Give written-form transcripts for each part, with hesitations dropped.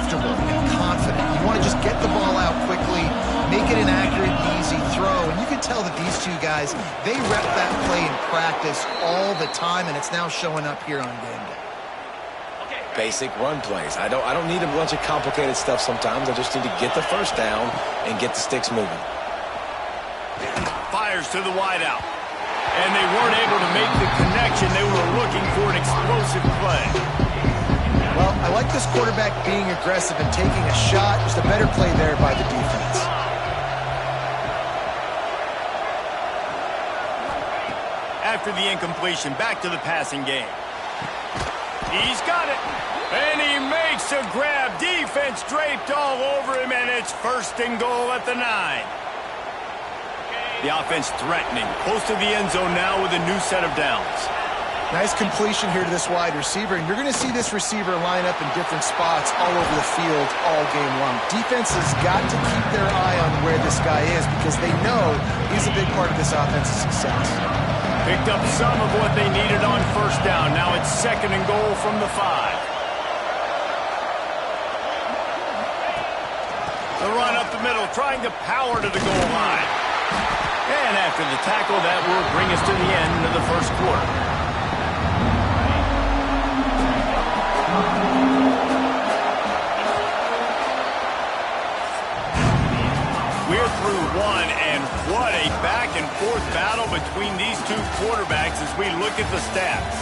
comfortable and confident. You want to just get the ball out quickly, make it an accurate and easy throw. And you can tell that these two guys, they rep that play in practice all the time, and it's now showing up here on game day. Basic run plays. I don't need a bunch of complicated stuff sometimes. I just need to get the first down and get the sticks moving. Fires to the wideout. And they weren't able to make the connection. They were looking for an explosive play. Well, I like this quarterback being aggressive and taking a shot. Just a better play there by the defense. After the incompletion, back to the passing game. He's got it. And he makes a grab. Defense draped all over him, and it's 1st and goal at the 9. The offense threatening. Close to the end zone now with a new set of downs. Nice completion here to this wide receiver, and you're going to see this receiver line up in different spots all over the field all game long. Defense has got to keep their eye on where this guy is because they know he's a big part of this offense's success. Picked up some of what they needed on 1st down. Now it's 2nd and goal from the 5. The run up the middle, trying to power to the goal line. And after the tackle, that will bring us to the end of the 1st quarter. We're through one, and what a back-and-forth battle between these two quarterbacks as we look at the stats.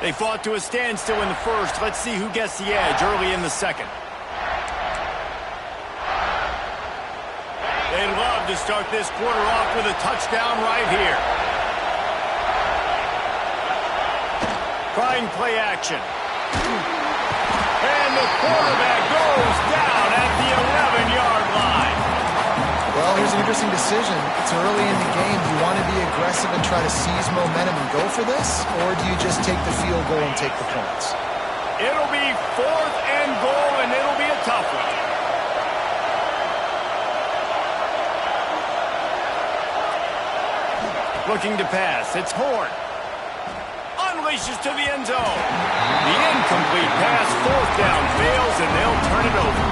They fought to a standstill in the 1st. Let's see who gets the edge early in the 2nd. They love to start this quarter off with a touchdown right here. Trying play action. And the quarterback goes down at the 11-yard line. Well, here's an interesting decision. It's early in the game. Do you want to be aggressive and try to seize momentum and go for this? Or do you just take the field goal and take the points? It'll be 4th and goal, and it'll be a tough one. Looking to pass. It's Horn. Unleashes to the end zone. The incomplete pass, 4th down, fails, and they'll turn it over.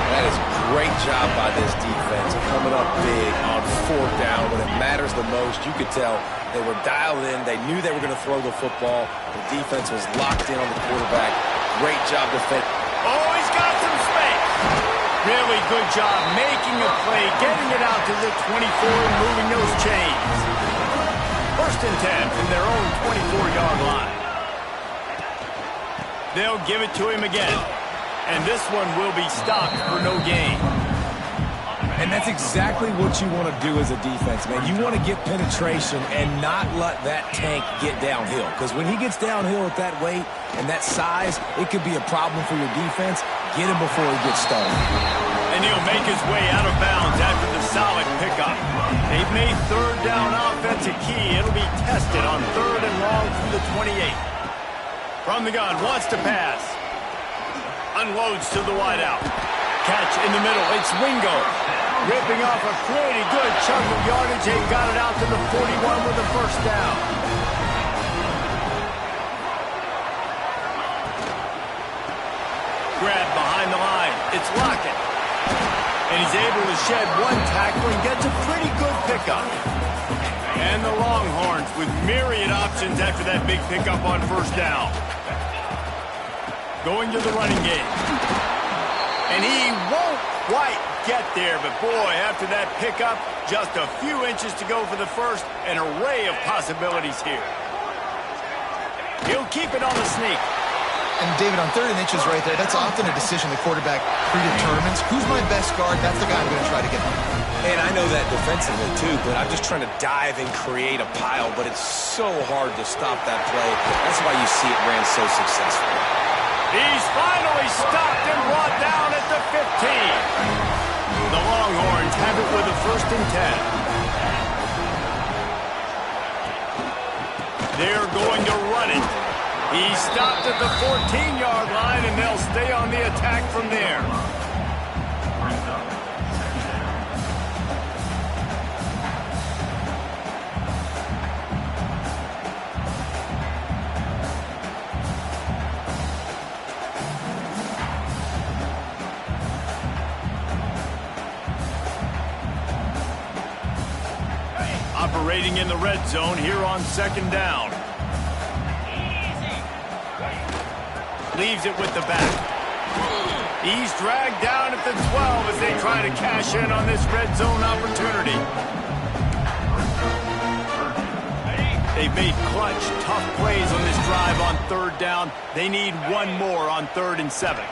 That is a great job by this defense, coming up big on 4th down when it matters the most. You could tell they were dialed in. They knew they were going to throw the football. The defense was locked in on the quarterback. Great job defense. Oh, he's got some space. Really good job making a play, getting it out to the 24 and moving those chains. 1st and 10 from their own 24-yard line. They'll give it to him again. And this one will be stopped for no gain. And that's exactly what you want to do as a defense, man. You want to get penetration and not let that tank get downhill. Because when he gets downhill at that weight and that size, it could be a problem for your defense. Get him before he gets started. And he'll make his way out of bounds after the solid pickup. They've made 3rd down offense a key. It'll be tested on 3rd and long through the 28. From the gun, wants to pass. Unloads to the wideout. Catch in the middle. It's Wingo. Ripping off a pretty good chunk of yardage. They got it out to the 41 with a 1st down. Grab behind the line. It's Lockett. And he's able to shed one tackle and gets a pretty good pickup. And the Longhorns with myriad options after that big pickup on 1st down. Going to the running game. And he won't quite get there, but boy, after that pickup, just a few inches to go for the 1st, an array of possibilities here. He'll keep it on the sneak. And David, on 3rd and inches right there, that's often a decision the quarterback predetermines. Who's my best guard? That's the guy I'm going to try to get on. And I know that defensively too, but I'm just trying to dive and create a pile, but it's so hard to stop that play. That's why you see it ran so successful. He's finally stopped and brought down at the 15. The Longhorns have it with a 1st and 10. They're going to run it. He stopped at the 14-yard line, and they'll stay on the attack from there. Operating in the red zone here on second down. Leaves it with the back. He's dragged down at the 12 as they try to cash in on this red zone opportunity. They've made clutch, tough plays on this drive on third down. They need one more on 3rd and 7.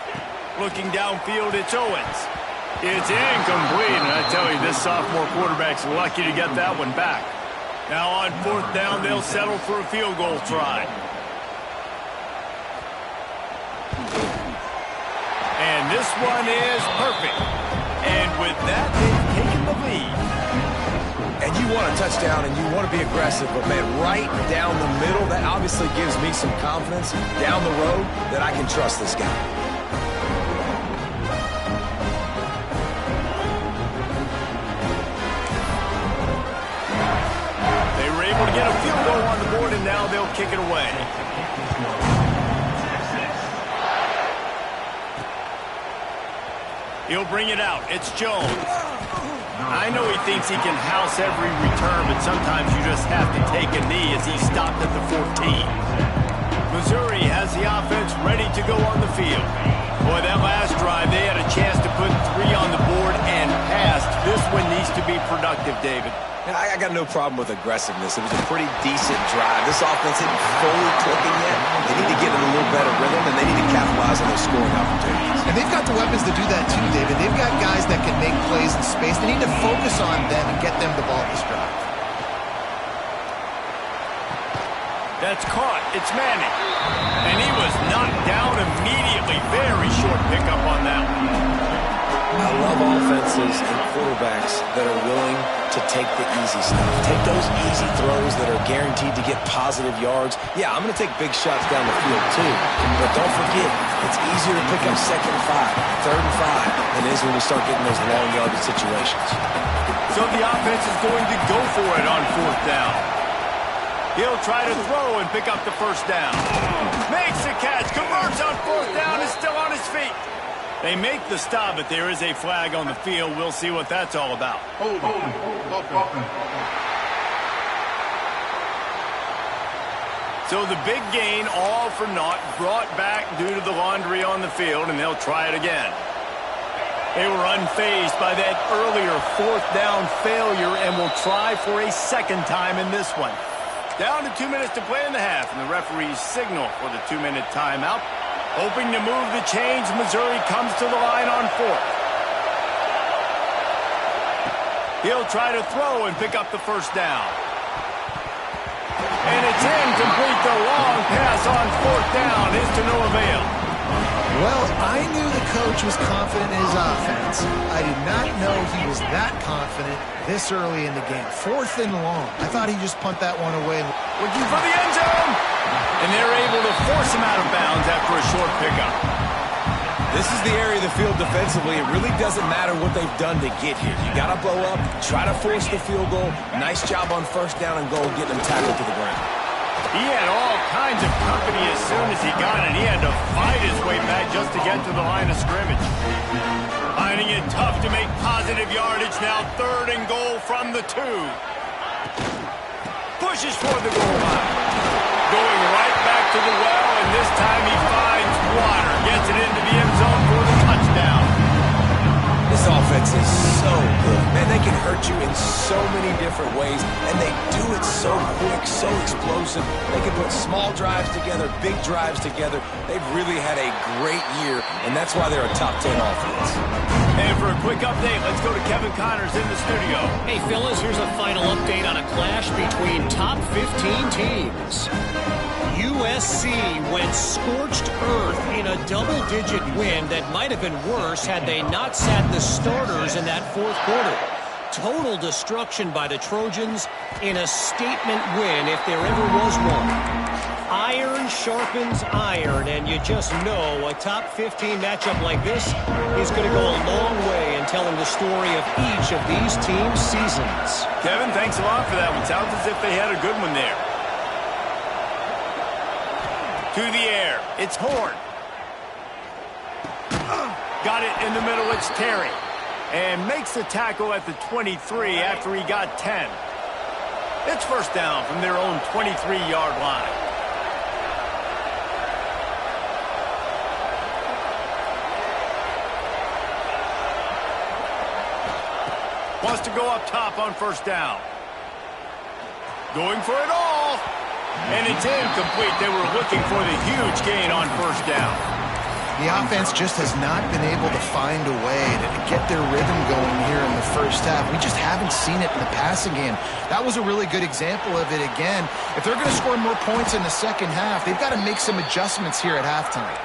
Looking downfield, it's Owens. It's incomplete, and I tell you, this sophomore quarterback's lucky to get that one back. Now on 4th down, they'll settle for a field goal try. And this one is perfect. And with that, they've taken the lead. And you want a touchdown and you want to be aggressive, but man, right down the middle, that obviously gives me some confidence down the road that I can trust this guy. They were able to get a field goal on the board, and now they'll kick it away. He'll bring it out. It's Jones. I know he thinks he can house every return, but sometimes you just have to take a knee as he stopped at the 14. Missouri has the offense ready to go on the field. Boy, that last drive, they had a chance to put 3 on the board and passed. This one needs to be productive, David. I got no problem with aggressiveness. It was a pretty decent drive. This offense isn't fully clicking yet. They need to get in a little better rhythm, and they need to capitalize on those scoring opportunities. And they've got the weapons to do that too, David. They've got guys that can make plays in space. They need to focus on them and get them the ball this drive. That's caught. It's Manning. And he was knocked down immediately. Very short pickup on that one. I love offenses and quarterbacks that are willing to take the easy stuff. Take those easy throws that are guaranteed to get positive yards. Yeah, I'm going to take big shots down the field too. But don't forget, it's easier to pick up 2nd and 5, 3rd and 5 than it is when we start getting those long yardage situations. So the offense is going to go for it on 4th down. He'll try to throw and pick up the 1st down. Makes the catch, converts on 4th down, is still on his feet. They make the stop, but there is a flag on the field. We'll see what that's all about. So the big gain, all for naught, brought back due to the laundry on the field, and they'll try it again. They were unfazed by that earlier 4th down failure and will try for a 2nd time in this one. Down to 2 minutes to play in the half, and the referees signal for the 2-minute timeout. Hoping to move the chains, Missouri comes to the line on 4th. He'll try to throw and pick up the 1st down. And it's incomplete. The long pass on 4th down is to no avail. Well, I knew the coach was confident in his offense. I did not know he was that confident this early in the game. 4th and long. I thought he'd just punt that one away. Looking for the end zone. And they're able to force him out of bounds after a short pickup. This is the area of the field defensively. It really doesn't matter what they've done to get here. You got to blow up, try to force the field goal. Nice job on 1st down and goal, getting them tackled to the ground. He had all kinds of company as soon as he got it. He had to fight his way back just to get to the line of scrimmage. Finding it tough to make positive yardage. Now 3rd and goal from the 2. Pushes for the goal line. Going right back to the well, and this time he finds water. Gets it into the end zone for the touchdown. This offense is so good. Man, they can hurt you in so many different ways, and they do it so quick, so explosive. They can put small drives together, big drives together. They've really had a great year, and that's why they're a top 10 offense. And for a quick update, let's go to Kevin Connors in the studio. Hey, fellas, here's a final update on a clash between top 15 teams. USC went scorched earth in a double-digit win that might have been worse had they not sat the starters in that 4th quarter. Total destruction by the Trojans in a statement win if there ever was one. Iron sharpens iron, and you just know a top 15 matchup like this is going to go a long way in telling the story of each of these teams' seasons. Kevin, thanks a lot for that one. Sounds as if they had a good one there. To the air. It's Horn. Got it in the middle. It's Terry. And makes the tackle at the 23 after he got 10. It's first down from their own 23-yard line. Wants to go up top on first down. Going for it all. And it's incomplete. They were looking for the huge gain on first down. The offense just has not been able to find a way to get their rhythm going here in the first half. We just haven't seen it in the passing game. That was a really good example of it again. If they're going to score more points in the second half, they've got to make some adjustments here at halftime.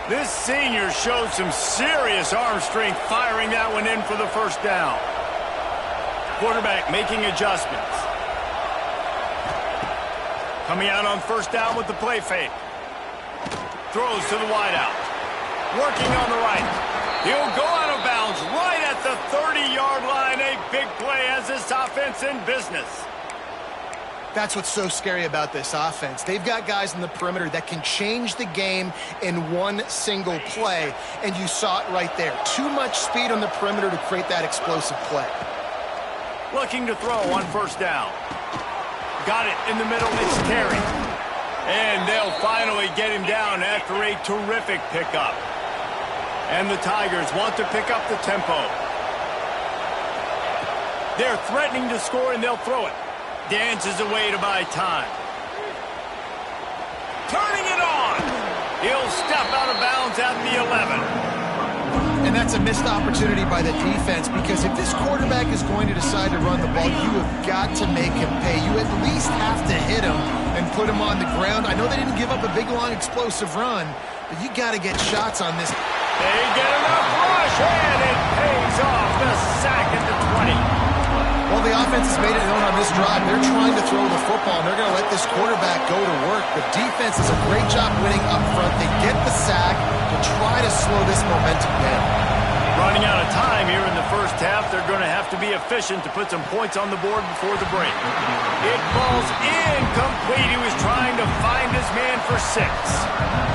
This senior showed some serious arm strength firing that one in for the first down. Quarterback making adjustments. Coming out on first down with the play fake. Throws to the wideout. Working on the right. He'll go out of bounds right at the 30-yard line. A big play as this offense in business. That's what's so scary about this offense. They've got guys in the perimeter that can change the game in one single play, and you saw it right there. Too much speed on the perimeter to create that explosive play. Looking to throw on first down. Got it in the middle. It's Terry. And they'll finally get him down after a terrific pickup. And the Tigers want to pick up the tempo. They're threatening to score, and they'll throw it. Dances away to buy time. Turning it on. He'll step out of bounds at the 11. And that's a missed opportunity by the defense, because if this quarterback is going to decide to run the ball, you have got to make him pay. You at least have to hit him and put him on the ground. I know they didn't give up a big, long, explosive run, but you got to get shots on this. They get enough rush, and it pays off. The sack at the 20. Well, the offense has made it known on this drive. They're trying to throw the football, and they're going to let this quarterback go to work. The defense does a great job winning up front. They get the sack to try to slow this momentum down. Running out of time here in the first half. They're going to have to be efficient to put some points on the board before the break. It falls incomplete. He was trying to find his man for 6.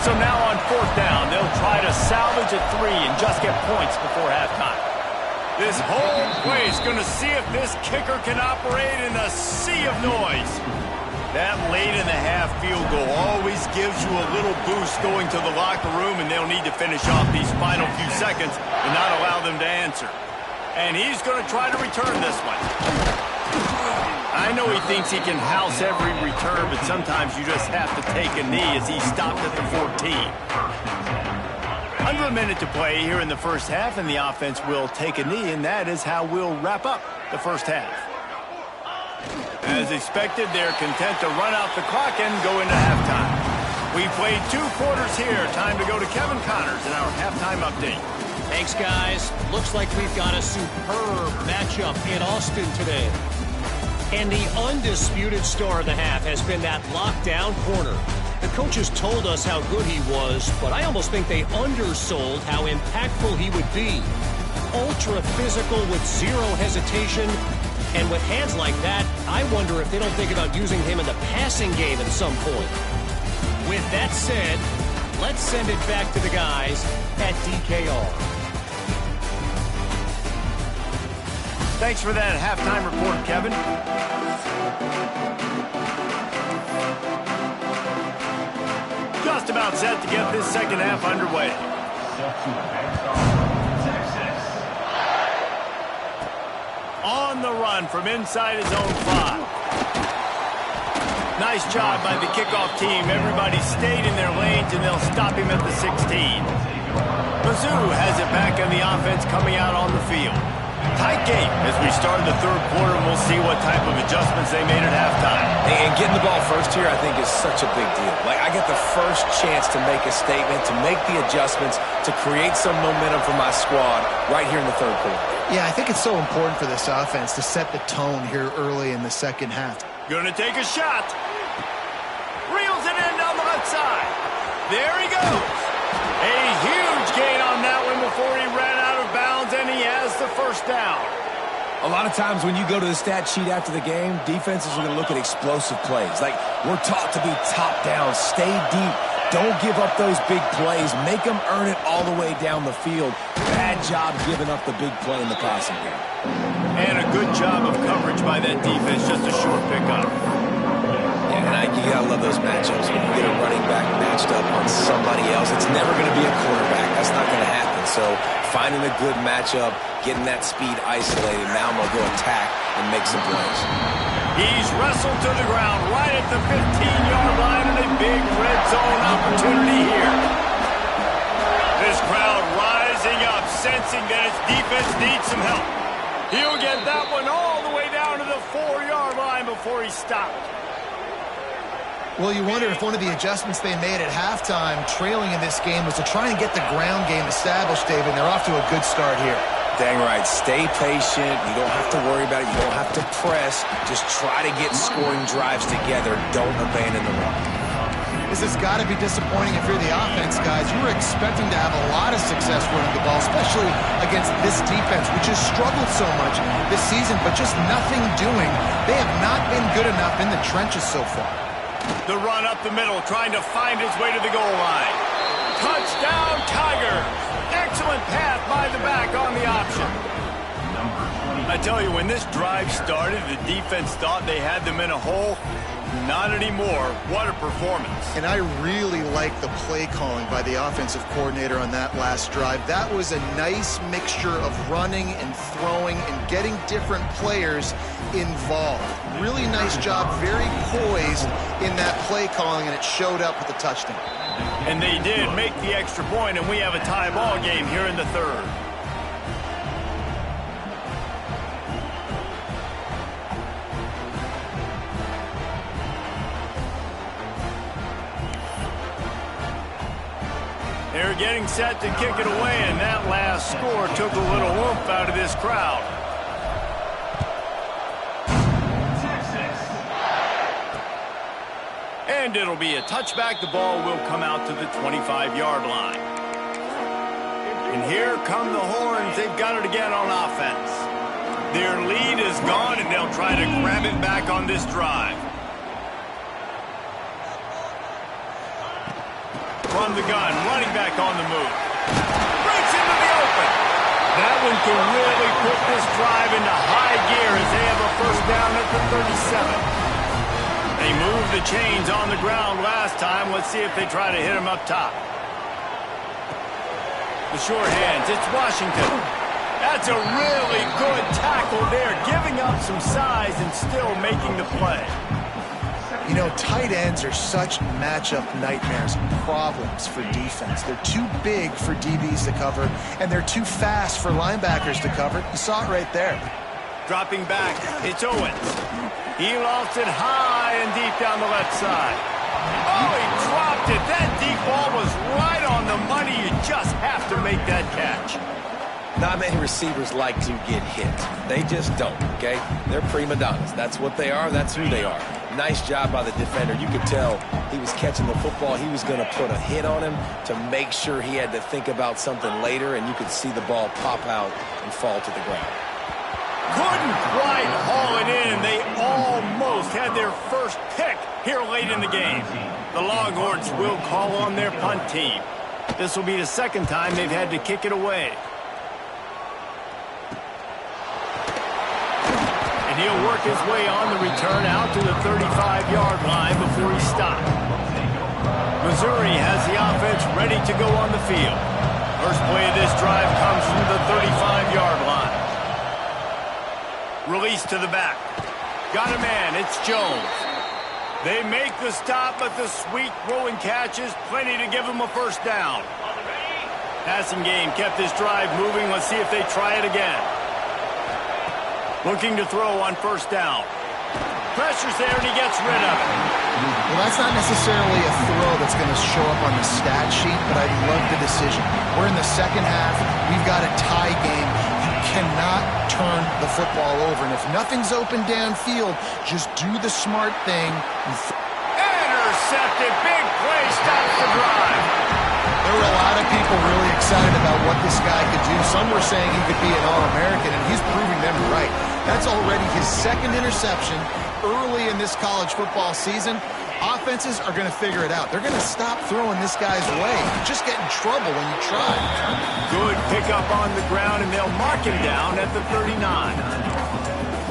So now on fourth down, they'll try to salvage a 3 and just get points before halftime. This whole place going to see if this kicker can operate in a sea of noise. That late in the half field goal always gives you a little boost going to the locker room, and they'll need to finish off these final few seconds and not allow them to answer. And he's going to try to return this one. I know he thinks he can house every return, but sometimes you just have to take a knee as he stopped at the 14. Under a minute to play here in the first half, and the offense will take a knee, and that is how we'll wrap up the first half. As expected, they're content to run out the clock and go into halftime. We played 2 quarters here. Time to go to Kevin Connors in our halftime update. Thanks, guys. Looks like we've got a superb matchup in Austin today. And the undisputed star of the half has been that lockdown corner. The coaches told us how good he was, but I almost think they undersold how impactful he would be. Ultra physical with zero hesitation. And with hands like that, I wonder if they don't think about using him in the passing game at some point. With that said, let's send it back to the guys at DKR. Thanks for that halftime report, Kevin. Just about set to get this second half underway. On the run from inside his own 5. Nice job by the kickoff team. Everybody stayed in their lanes, and they'll stop him at the 16. Mizzou has it back on the offense coming out on the field. Tight game as we start the third quarter, and we'll see what type of adjustments they made at halftime. And getting the ball first here, I think, is such a big deal. Like, I get the first chance to make a statement, to make the adjustments, to create some momentum for my squad right here in the third quarter. Yeah, I think it's so important for this offense to set the tone here early in the second half. Gonna take a shot. Reels it in down outside. There he goes. A huge gain on that one before he ran out of bounds, and he has the first down. A lot of times when you go to the stat sheet after the game, defenses are going to look at explosive plays. Like, we're taught to be top down, stay deep, don't give up those big plays, make them earn it all the way down the field. Bad job giving up the big play in the passing game. And a good job of coverage by that defense, just a short pickup. Yeah, and you gotta love those matchups. When you get a running back matched up on somebody else, it's never going to be a quarterback. That's not going to happen. So finding a good matchup, getting that speed isolated, now I'm going to go attack and make some plays. He's wrestled to the ground right at the 15-yard line, and a big red zone opportunity here. This crowd rising up, sensing that its defense needs some help. He'll get that one all the way down to the 4-yard line before he stopped. Well, you wonder if one of the adjustments they made at halftime, trailing in this game, was to try and get the ground game established, David. They're off to a good start here. Dang right. Stay patient. You don't have to worry about it. You don't have to press. Just try to get scoring drives together. Don't abandon the run. This has got to be disappointing if you're the offense, guys. You were expecting to have a lot of success running the ball, especially against this defense, which has struggled so much this season, but just nothing doing. They have not been good enough in the trenches so far. The run up the middle, trying to find his way to the goal line. Touchdown, Tigers! Excellent pass by the back on the option. I tell you, when this drive started, the defense thought they had them in a hole. Not anymore. What a performance. And I really like the play calling by the offensive coordinator on that last drive. That was a nice mixture of running and throwing and getting different players involved. Really nice job, very poised in that play calling, and it showed up with a touchdown. And they did make the extra point, and we have a tie ball game here in the third. They're getting set to kick it away, and that last score took a little oomph out of this crowd. And it'll be a touchback. The ball will come out to the 25-yard line. And here come the horns. They've got it again on offense. Their lead is gone, and they'll try to grab it back on this drive. From the gun, running back on the move. Breaks into the open. That one can really put this drive into high gear as they have a first down at the 37. They moved the chains on the ground last time. Let's see if they try to hit him up top. The short hands, it's Washington. That's a really good tackle there, giving up some size and still making the play. You know, tight ends are such matchup nightmares and problems for defense. They're too big for DBs to cover, and they're too fast for linebackers to cover. You saw it right there. Dropping back, it's Owens. He lost it high and deep down the left side. Oh, he dropped it. That deep ball was right on the money. You just have to make that catch. Not many receivers like to get hit. They just don't, okay? They're prima donnas. That's what they are. That's who they are. Nice job by the defender. You could tell he was catching the football. He was going to put a hit on him to make sure he had to think about something later, and you could see the ball pop out and fall to the ground. Couldn't quite haul it in. They almost had their first pick here late in the game. The Longhorns will call on their punt team. This will be the second time they've had to kick it away. And he'll work his way on the return out to the 35-yard line before he stopped. Missouri has the offense ready to go on the field. First play of this drive comes from the 35-yard line. Release to the back. Got a man. It's Jones. They make the stop, but the sweet throwing catch is plenty to give them a first down. Passing game kept this drive moving. Let's see if they try it again. Looking to throw on first down. Pressure's there, and he gets rid of it. Well, that's not necessarily a throw that's going to show up on the stat sheet, but I love the decision. We're in the second half. We've got a tie game. You cannot turn the football over. And if nothing's open downfield, just do the smart thing. Intercepted it. Big play stops the drive. There were a lot of people really excited about what this guy could do. Some were saying he could be an All-American, and he's proving them right. That's already his second interception early in this college football season. Offenses are going to figure it out. They're going to stop throwing this guy's way. You just get in trouble when you try. Good pickup on the ground, and they'll mark him down at the 39.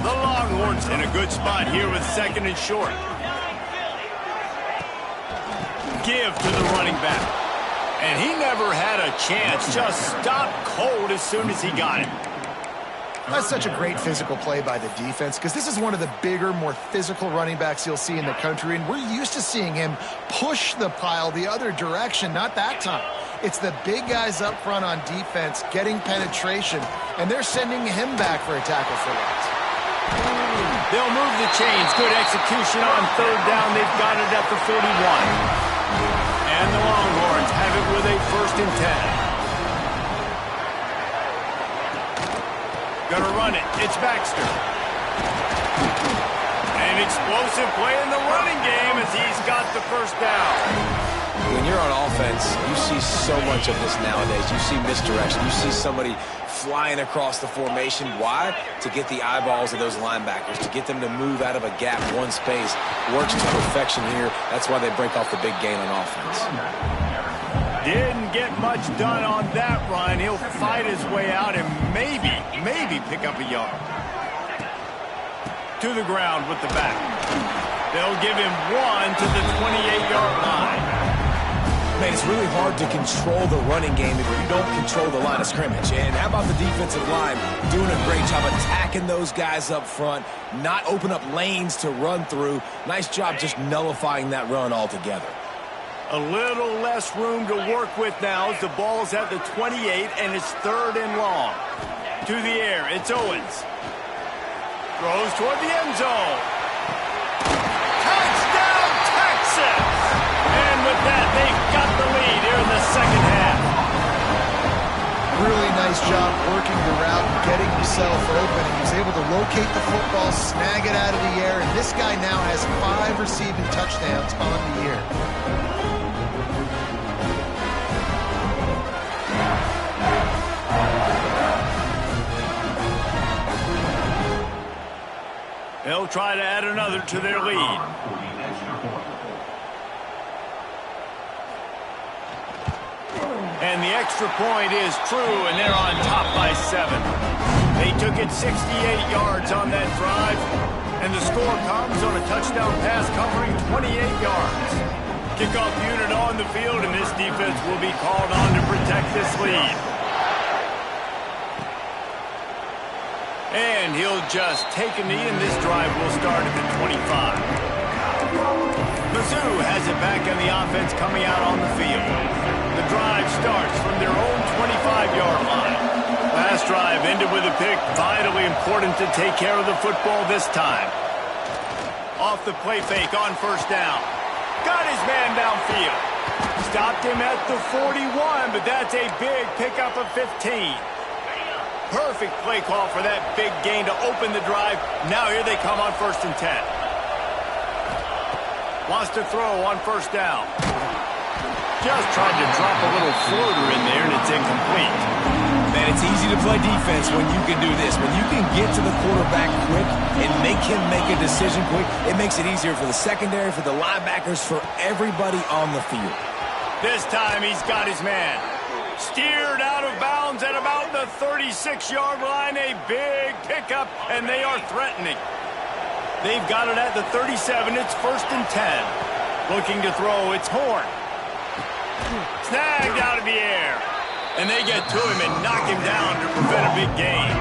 The Longhorns in a good spot here with second and short. Give to the running back. And he never had a chance. Just stopped cold as soon as he got it. That's such a great physical play by the defense because this is one of the bigger, more physical running backs you'll see in the country, and we're used to seeing him push the pile the other direction. Not that time. It's the big guys up front on defense getting penetration, and they're sending him back for a tackle for loss. They'll move the chains. Good execution on third down. They've got it at the 41. And the Longhorns have it with a 1st and 10. Gonna run it. It's Baxter. An explosive play in the running game as he's got the first down. When you're on offense, you see so much of this nowadays. You see misdirection. You see somebody flying across the formation. Why? To get the eyeballs of those linebackers, to get them to move out of a gap one space. Works to perfection here. That's why they break off the big gain on offense. Didn't get much done on that run. He'll fight his way out and maybe pick up a yard. To the ground with the back. They'll give him 1 to the 28-yard line. Man, it's really hard to control the running game if you don't control the line of scrimmage. And how about the defensive line doing a great job attacking those guys up front, not open up lanes to run through. Nice job just nullifying that run altogether. A little less room to work with now as the ball's at the 28 and it's 3rd and long. To the air, it's Owens. Throws toward the end zone. Touchdown, Texas! And with that, they've got the lead here in the second half. Really nice job working the route and getting himself open. He was able to locate the football, snag it out of the air, and this guy now has 5 receiving touchdowns on the year. They'll try to add another to their lead. And the extra point is true, and they're on top by 7. They took it 68 yards on that drive, and the score comes on a touchdown pass covering 28 yards. Kickoff unit on the field, and this defense will be called on to protect this lead. And he'll just take a knee, and this drive will start at the 25. Mizzou has it back on the offense coming out on the field. The drive starts from their own 25-yard line. Last drive ended with a pick. Vitally important to take care of the football this time. Off the play fake on 1st down. Got his man downfield. Stopped him at the 41, but that's a big pickup of 15. Perfect play call for that big gain to open the drive. Now here they come on 1st and 10. Wants to throw on 1st down. Just tried to drop a little floater in there, and it's incomplete. Man, it's easy to play defense when you can do this. When you can get to the quarterback quick and make him make a decision quick, it makes it easier for the secondary, for the linebackers, for everybody on the field. This time he's got his man. Steered out of bounds at about the 36-yard line. A big pickup, and they are threatening. They've got it at the 37. It's 1st and 10. Looking to throw. It's Horn. Snagged out of the air. And they get to him and knock him down to prevent a big gain.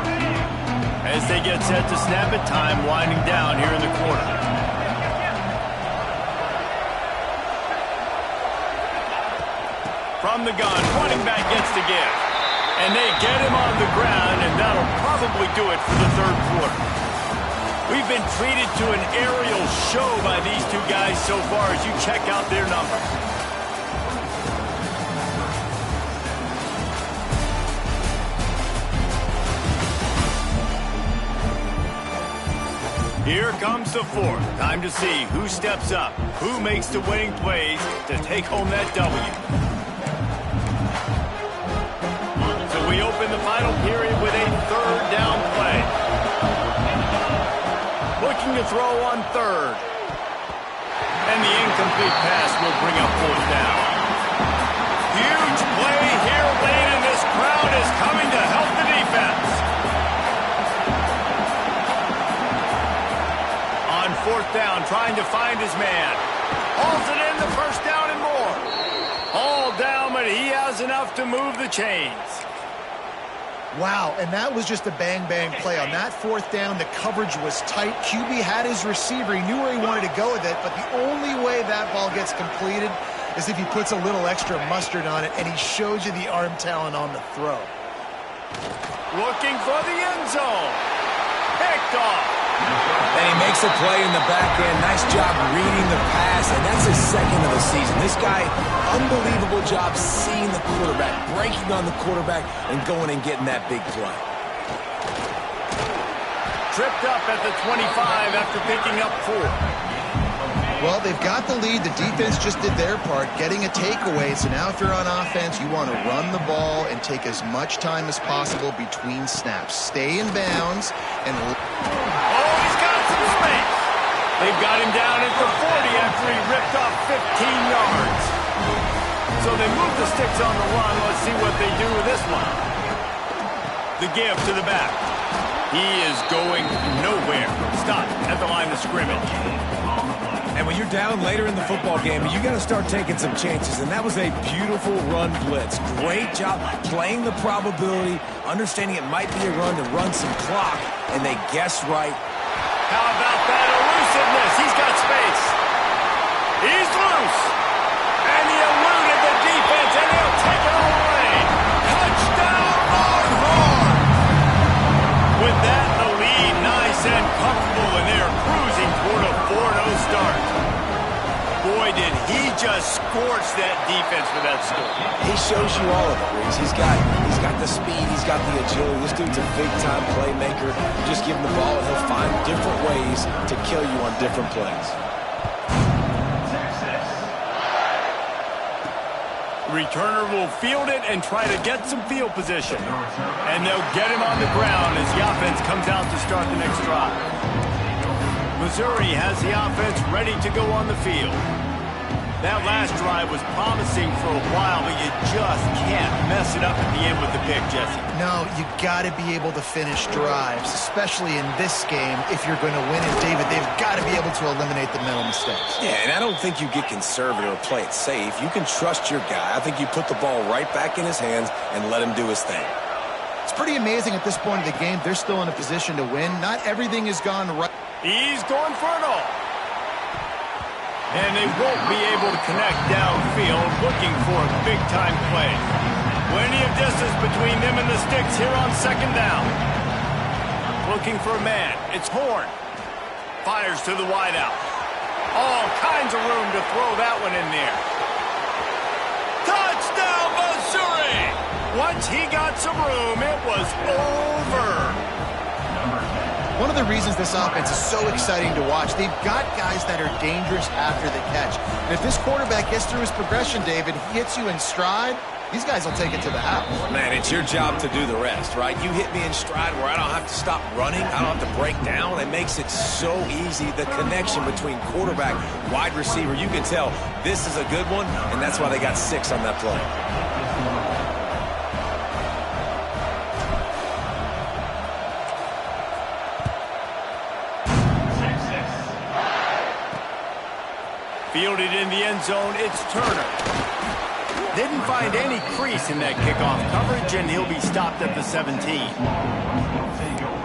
As they get set to snap it, time winding down here in the quarter. From the gun, running back gets to give. And they get him on the ground, and that'll probably do it for the 3rd quarter. We've been treated to an aerial show by these two guys so far as you check out their numbers. Here comes the fourth. Time to see who steps up, who makes the winning plays to take home that W. So we open the final period with a third down play. Looking to throw on third. And the incomplete pass will bring up fourth down. Huge play here late, and this crowd is coming to help the defense. On fourth down, trying to find his man. Hauls it in, the first down and more. All down, but he has enough to move the chains. Wow, and that was just a bang-bang play. On that fourth down, the coverage was tight. QB had his receiver. He knew where he wanted to go with it, but the only way that ball gets completed is if he puts a little extra mustard on it, and he shows you the arm talent on the throw. Looking for the end zone. Picked off. And he makes a play in the back end. Nice job reading the pass, and that's his second of the season. This guy, unbelievable job seeing the quarterback, breaking on the quarterback, and going and getting that big play. Tripped up at the 25 after picking up 4. Well, they've got the lead. The defense just did their part, getting a takeaway. So now if you're on offense, you want to run the ball and take as much time as possible between snaps. Stay in bounds and... Oh, he's got some space. They've got him down at the 40 after he ripped off 15 yards. So they move the sticks on the run. Let's see what they do with this one. The give to the back. He is going nowhere. Stop at the line of scrimmage. And when you're down later in the football game, you got to start taking some chances. And that was a beautiful run blitz. Great job playing the probability, understanding it might be a run to run some clock, and they guessed right. How about that elusiveness? He's got space. He's loose. And he eluded the defense, and he'll take it all away. Touchdown, Longhorn! With that, the lead nice and comfortable, and they're cruising toward a 4-0 start. Boy, did he just scorch that defense with that score. He shows you all of it, Reese. He's got the speed, he's got the agility. This dude's a big-time playmaker. You just give him the ball, and he'll find different ways to kill you on different plays. Returner will field it and try to get some field position. And they'll get him on the ground as the offense comes out to start the next drive. Missouri has the offense ready to go on the field. That last drive was promising for a while, but you just can't mess it up at the end with the pick, Jesse. No, you got to be able to finish drives, especially in this game if you're going to win it, David. They've got to be able to eliminate the mental mistakes. Yeah, and I don't think you get conservative or play it safe. You can trust your guy. I think you put the ball right back in his hands and let him do his thing. It's pretty amazing at this point of the game. They're still in a position to win. Not everything has gone right. He's going for it all. And they won't be able to connect downfield, looking for a big-time play. Plenty of distance between them and the sticks here on second down. Looking for a man. It's Horn. Fires to the wideout. All kinds of room to throw that one in there. Touchdown, Missouri! Once he got some room, it was over. One of the reasons this offense is so exciting to watch, they've got guys that are dangerous after the catch. And if this quarterback gets through his progression, David, he hits you in stride, these guys will take it to the house. Man, it's your job to do the rest, right? You hit me in stride where I don't have to stop running. I don't have to break down. It makes it so easy. The connection between quarterback, wide receiver, you can tell this is a good one, and that's why they got 6 on that play. Fielded in the end zone, it's Turner. Didn't find any crease in that kickoff coverage, and he'll be stopped at the 17.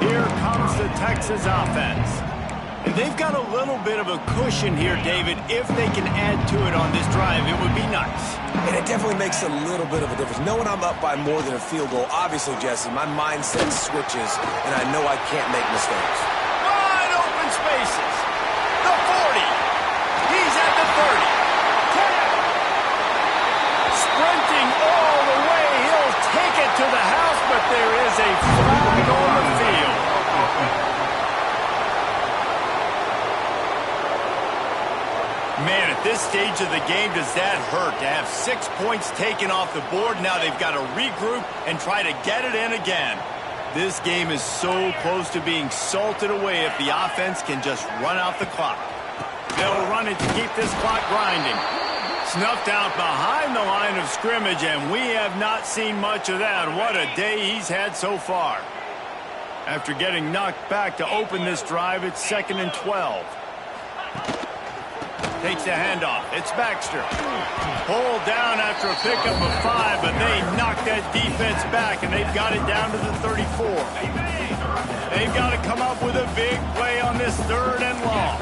Here comes the Texas offense. And they've got a little bit of a cushion here, David. If they can add to it on this drive, it would be nice. And it definitely makes a little bit of a difference. Knowing I'm up by more than a field goal, obviously, Jesse, my mindset switches, and I know I can't make mistakes. Wide open spaces. The 40. He's at the 30. 10. Sprinting all the way. He'll take it to the house, but there is a flag on the field. this stage of the game, does that hurt to have 6 points taken off the board? Now they've got to regroup and try to get it in again. This game is so close to being salted away if the offense can just run out the clock. They'll run it to keep this clock grinding. Snuffed out behind the line of scrimmage, and we have not seen much of that. What a day he's had so far. After getting knocked back to open this drive, it's 2nd and 12. Takes the handoff. It's Baxter. Pulled down after a pickup of 5, but they knocked that defense back, and they've got it down to the 34. They've got to come up with a big play on this 3rd and long.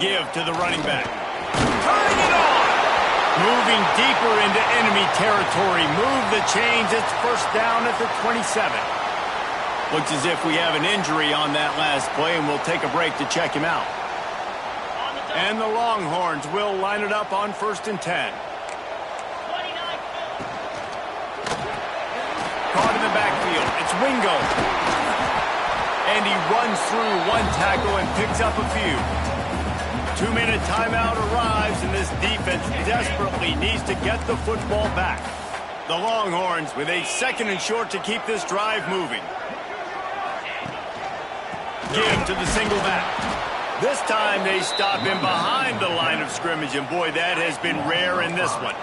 Give to the running back. Turning it on! Moving deeper into enemy territory. Move the chains. It's 1st down at the 27. Looks as if we have an injury on that last play, and we'll take a break to check him out. And the Longhorns will line it up on 1st and 10. Caught in the backfield. It's Wingo. And he runs through one tackle and picks up a few. 2-minute timeout arrives, and this defense desperately needs to get the football back. The Longhorns with a 2nd and short to keep this drive moving. Give to the single back. This time they stop him behind the line of scrimmage, and boy, that has been rare in this one.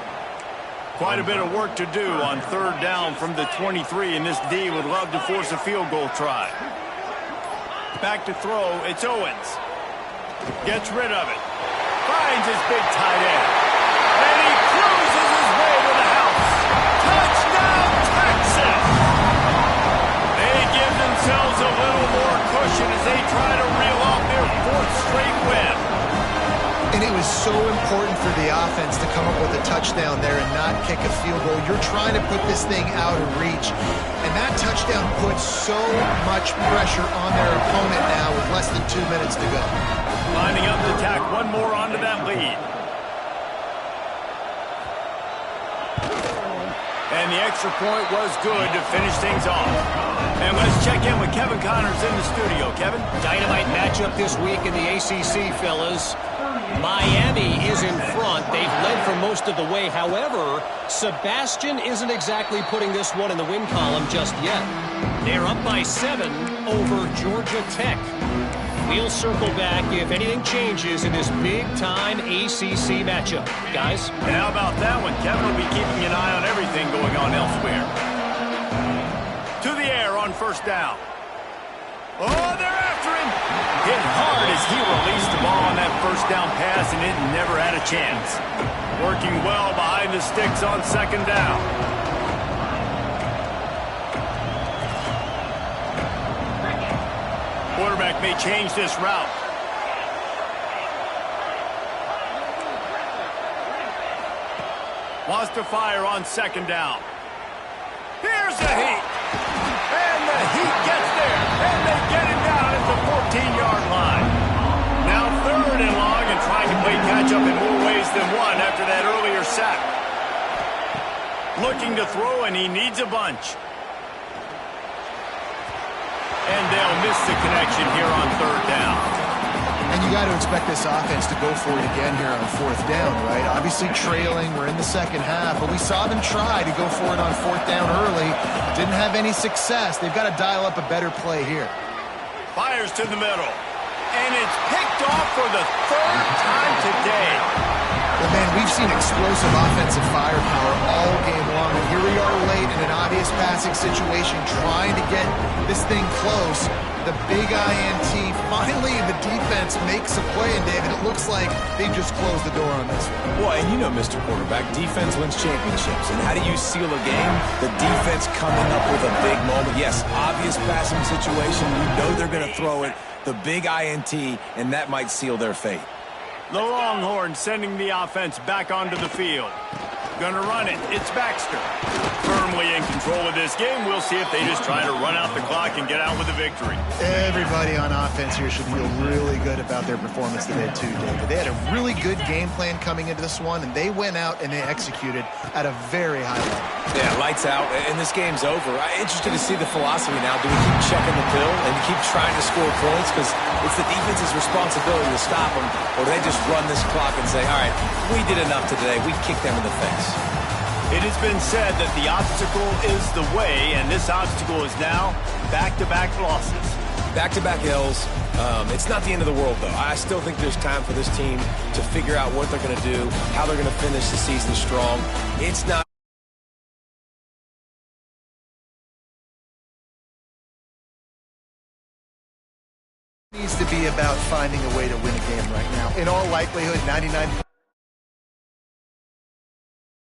Quite a bit of work to do on 3rd down from the 23, and this D would love to force a field goal try. Back to throw, it's Owens. Gets rid of it. Finds his big tight end. And he cruises his way to the house. Touchdown, Texas! They give themselves a little more cushion as they try to reel off their 4th straight win. And it was so important for the offense to come up with a touchdown there and not kick a field goal. You're trying to put this thing out of reach. And that touchdown puts so much pressure on their opponent now with less than 2 minutes to go. Lining up to tack one more onto that lead. And the extra point was good to finish things off. And let's check in with Kevin Connors in the studio. Kevin? Dynamite matchup this week in the ACC, fellas. Miami is in front. They've led for most of the way. However, Sebastian isn't exactly putting this one in the win column just yet. They're up by 7 over Georgia Tech. We'll circle back if anything changes in this big-time ACC matchup. Guys? And how about that one? Kevin will be keeping an eye on everything going on elsewhere. To the air on 1st down. Oh, they're after him. Hit hard as he released the ball on that 1st down pass, and it never had a chance. Working well behind the sticks on 2nd down. Quarterback may change this route. Wants to fire on 2nd down. Here's the heat. And the heat gets there. And they get him down at the 14-yard line. Now 3rd and long, and trying to play catch-up in more ways than one after that earlier sack. Looking to throw, and he needs a bunch. And they'll miss the connection here on 3rd down. And you got to expect this offense to go for it again here on 4th down, right? Obviously trailing, we're in the 2nd half, but we saw them try to go for it on 4th down early. Didn't have any success. They've got to dial up a better play here. Fires to the middle. And it's picked off for the 3rd time today. Well, man, we've seen explosive offensive firepower all game long, and here we are late in an obvious passing situation trying to get this thing close. The big INT, finally the defense makes a play, and David, it looks like they've just closed the door on this one. Well, and you know, Mr. Quarterback, defense wins championships. And how do you seal a game? The defense coming up with a big moment. Yes, obvious passing situation. You know they're going to throw it. The big INT, and that might seal their fate. The Longhorns sending the offense back onto the field. Gonna run it. It's Baxter. Firmly in control of this game. We'll see if they just try to run out the clock and get out with a victory. Everybody on offense here should feel really good about their performance today too, David. They had a really good game plan coming into this one, and they went out and they executed at a very high level. Yeah, lights out, and this game's over. I'm interested to see the philosophy now. Do we keep checking the pill and keep trying to score points? Because it's the defense's responsibility to stop them, or do they just run this clock and say, all right, we did enough today. We kicked them in the face. It has been said that the obstacle is the way, and this obstacle is now back-to-back losses. Back-to-back L's. It's not the end of the world, though. I still think there's time for this team to figure out what they're going to do, how they're going to finish the season strong. It's not Needs to be about finding a way to win a game right now. In all likelihood, 99